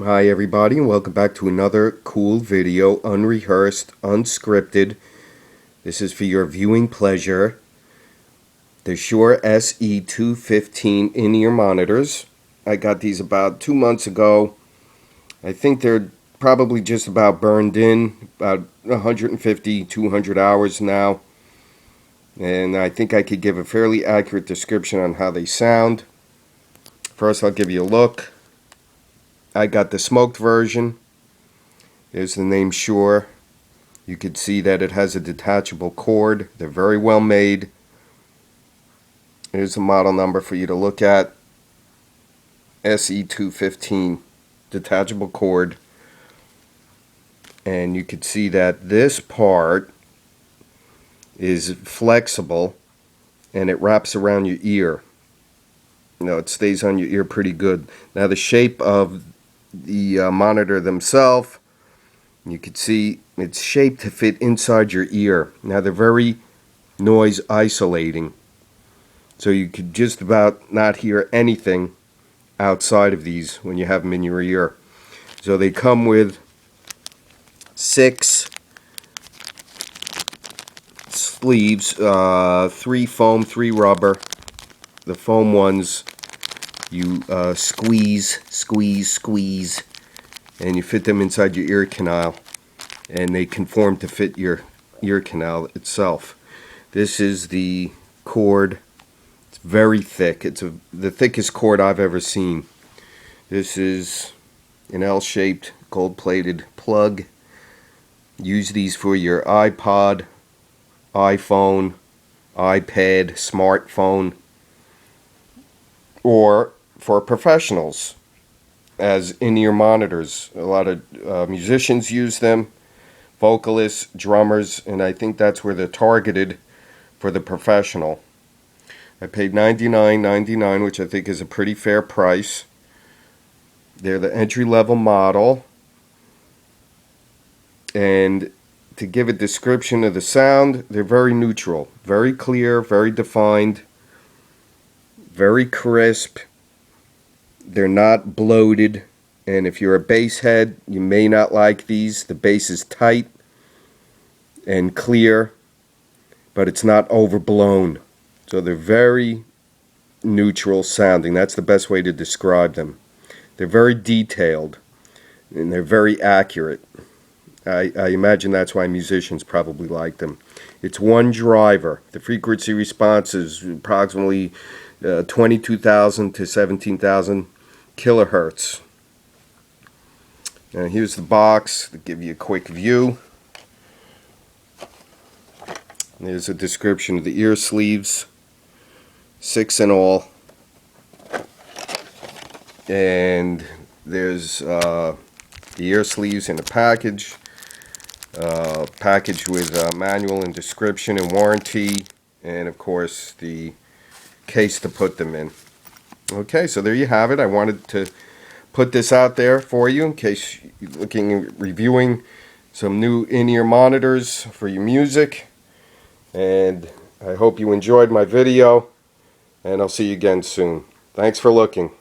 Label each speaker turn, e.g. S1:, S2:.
S1: Hi everybody, and welcome back to another cool video, unrehearsed, unscripted. This is for your viewing pleasure. The Shure SE215 in-ear monitors. I got these about 2 months ago. I think they're probably just about burned in, about 150, 200 hours now. And I think I could give a fairly accurate description on how they sound. First, I'll give you a look. I got the smoked version. There's the name Shure. You could see that it has a detachable cord. They're very well made. Here's the model number for you to look at. SE215 detachable cord. And you could see that this part is flexible and it wraps around your ear. You know, it stays on your ear pretty good. Now the shape of the monitor themselves, you can see it's shaped to fit inside your ear. Now they're very noise isolating, so you could just about not hear anything outside of these when you have them in your ear. So they come with 6 sleeves, 3 foam, 3 rubber. The foam ones you squeeze, and you fit them inside your ear canal, and they conform to fit your ear canal itself. This is the cord. It's very thick. It's the thickest cord I've ever seen. This is an L-shaped gold-plated plug. Use these for your iPod, iPhone, iPad, smartphone, or for professionals as in-ear monitors. A lot of musicians use them, vocalists, drummers, and I think that's where they're targeted for the professional. I paid $99.99, which I think is a pretty fair price. They're the entry-level model. And to give a description of the sound, they're very neutral, very clear, very defined, very crisp. They're not bloated, and if you're a bass head, you may not like these. The bass is tight and clear, but it's not overblown. So they're very neutral sounding. That's the best way to describe them. They're very detailed, and they're very accurate. I imagine that's why musicians probably like them. It's one driver. The frequency response is approximately 22,000 to 17,000 kilohertz. And here's the box to give you a quick view. There's a description of the ear sleeves, 6 in all. And there's the ear sleeves in a package. Packaged with manual and description and warranty, and of course the case to put them in. Okay, so there you have it. I wanted to put this out there for you in case you're looking at reviewing some new in-ear monitors for your music. And I hope you enjoyed my video, and I'll see you again soon. Thanks for looking.